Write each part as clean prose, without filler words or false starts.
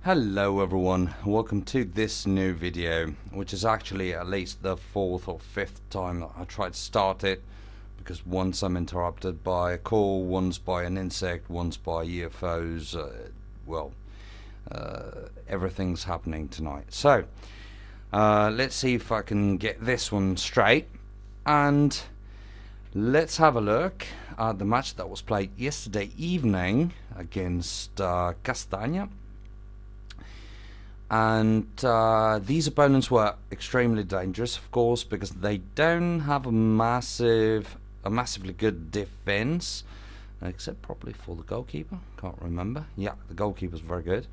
Hello everyone, welcome to this new video, which is actually at least the fourth or fifth time that I tried to start it, because once I'm interrupted by a call, once by an insect, once by UFOs. Everything's happening tonight. So let's see if I can get this one straight, and let's have a look at the match that was played yesterday evening against Castagna. And these opponents were extremely dangerous, of course, because they don't have a massively good defense, except probably for the goalkeeper. Can't remember. Yeah, the goalkeeper's very good,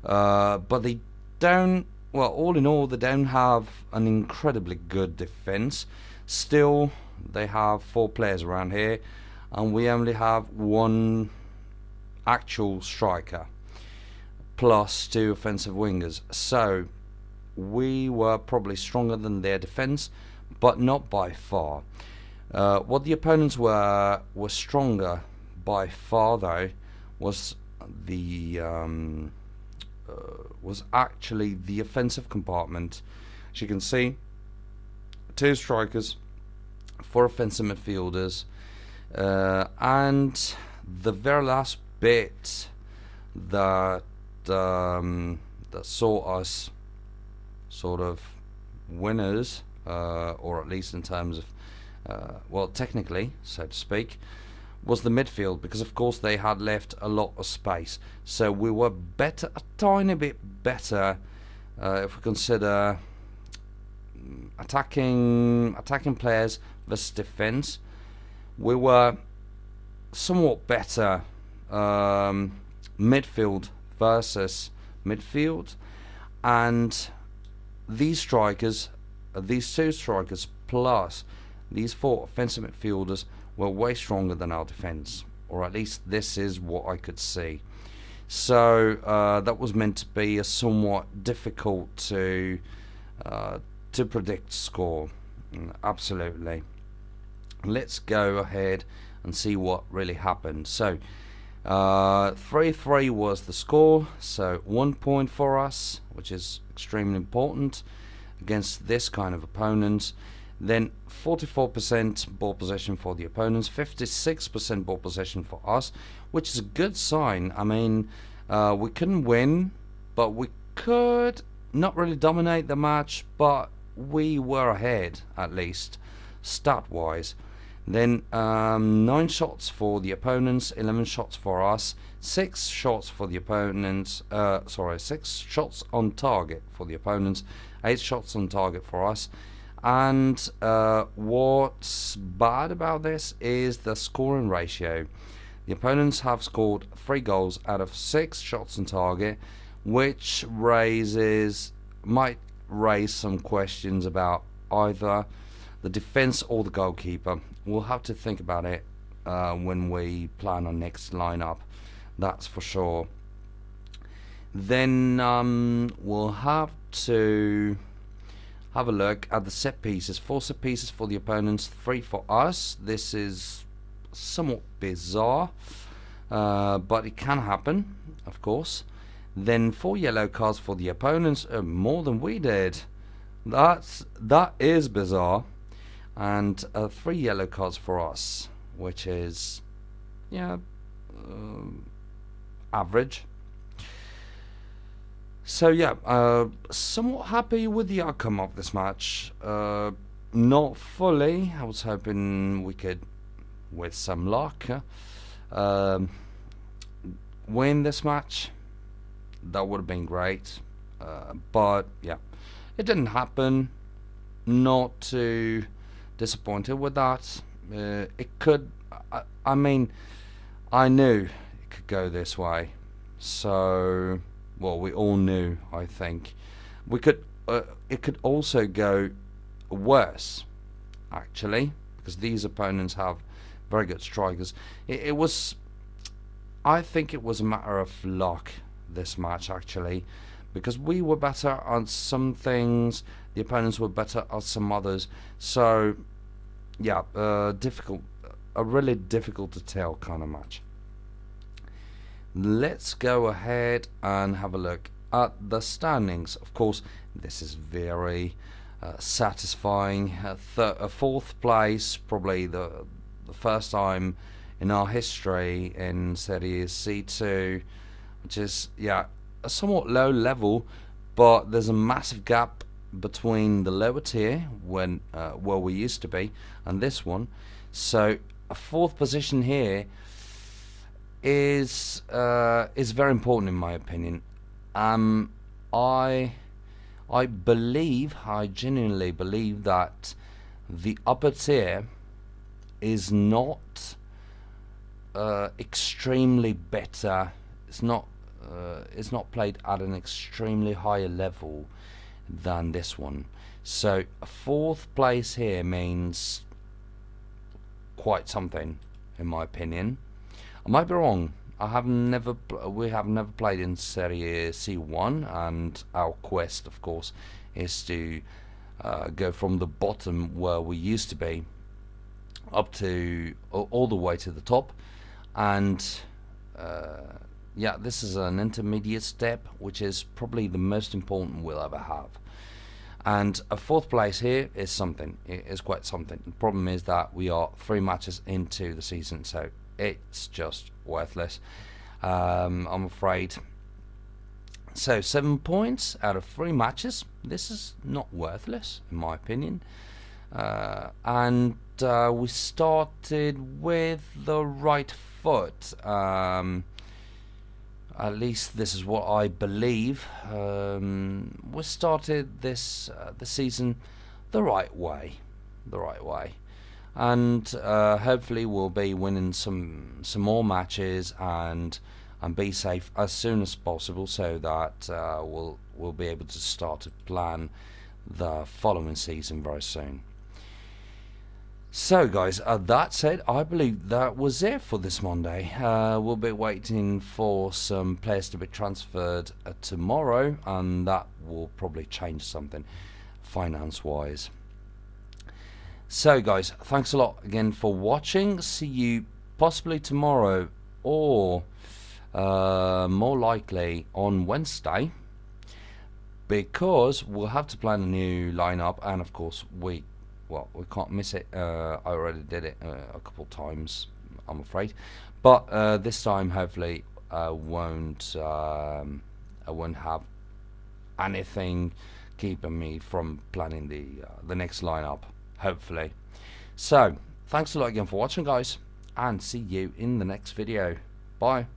but they don't. Well, all in all, they don't have an incredibly good defense. Still, they have 4 players around here, and we only have one actual striker, plus 2 offensive wingers. So we were probably stronger than their defense, but not by far. What the opponents were stronger by far, though, was actually the offensive compartment. As you can see, 2 strikers, 4 offensive midfielders, and the very last bit that saw us sort of winners, or at least in terms of, technically, so to speak, was the midfield, because of course they had left a lot of space. So we were better, a tiny bit better, if we consider attacking players versus defense. We were somewhat better midfield versus midfield, and these strikers, these 2 strikers plus these 4 offensive midfielders were way stronger than our defense, or at least this is what I could see. So that was meant to be a somewhat difficult to predict score. Absolutely. Let's go ahead and see what really happened. So 3-3 was the score, so 1 point for us, which is extremely important against this kind of opponent. Then 44% ball possession for the opponents, 56% ball possession for us, which is a good sign. I mean, we couldn't win, but we could not really dominate the match, but we were ahead, at least stat-wise. Then 9 shots for the opponents, 11 shots for us, 6 shots for the opponents, 6 shots on target for the opponents, 8 shots on target for us. And what's bad about this is the scoring ratio. The opponents have scored 3 goals out of 6 shots on target, which might raise some questions about either the defense or the goalkeeper. We'll have to think about it when we plan our next lineup, that's for sure. Then we'll have to have a look at the set pieces. 4 set pieces for the opponents, 3 for us. This is somewhat bizarre, but it can happen, of course. Then 4 yellow cards for the opponents, more than we did. That is bizarre. And 3 yellow cards for us, which is, average. So yeah, somewhat happy with the outcome of this match. Not fully. I was hoping we could, with some luck, win this match. That would have been great. But yeah, it didn't happen. Not too disappointed with that. It could, I mean, I knew it could go this way. So, well, we all knew, I think. It could also go worse, actually, because these opponents have very good strikers. I think it was a matter of luck, this match, actually, because we were better on some things, the opponents were better on some others. So yeah, really difficult to tell kind of match. Let's go ahead and have a look at the standings. Of course, this is very satisfying. Fourth place, probably the first time in our history in Serie C2, which is, yeah, a somewhat low level, but there's a massive gap between the lower tier when where we used to be and this one. So a fourth position here is very important in my opinion. I genuinely believe that the upper tier is not extremely better. It's not played at an extremely higher level than this one. So a fourth place here means quite something, in my opinion. I might be wrong. We have never played in Serie C1, and our quest, of course, is to go from the bottom where we used to be up to all the way to the top. And yeah, this is an intermediate step, which is probably the most important we'll ever have. And a fourth place here is something. It is quite something. The problem is that we are 3 matches into the season, so it's just worthless, I'm afraid. So 7 points out of 3 matches. This is not worthless, in my opinion. And we started with the right foot. At least this is what I believe. We started this season the right way, and hopefully we'll be winning some more matches and be safe as soon as possible, so that we'll be able to start to plan the following season very soon. So guys, that said, I believe that was it for this Monday. We'll be waiting for some players to be transferred tomorrow, and that will probably change something finance wise. So guys, thanks a lot again for watching. See you possibly tomorrow, or more likely on Wednesday, because we'll have to plan a new lineup, and of course we can't miss it. I already did it a couple times, I'm afraid, but this time hopefully I won't have anything keeping me from planning the next lineup, hopefully. So thanks a lot again for watching, guys, and see you in the next video. Bye.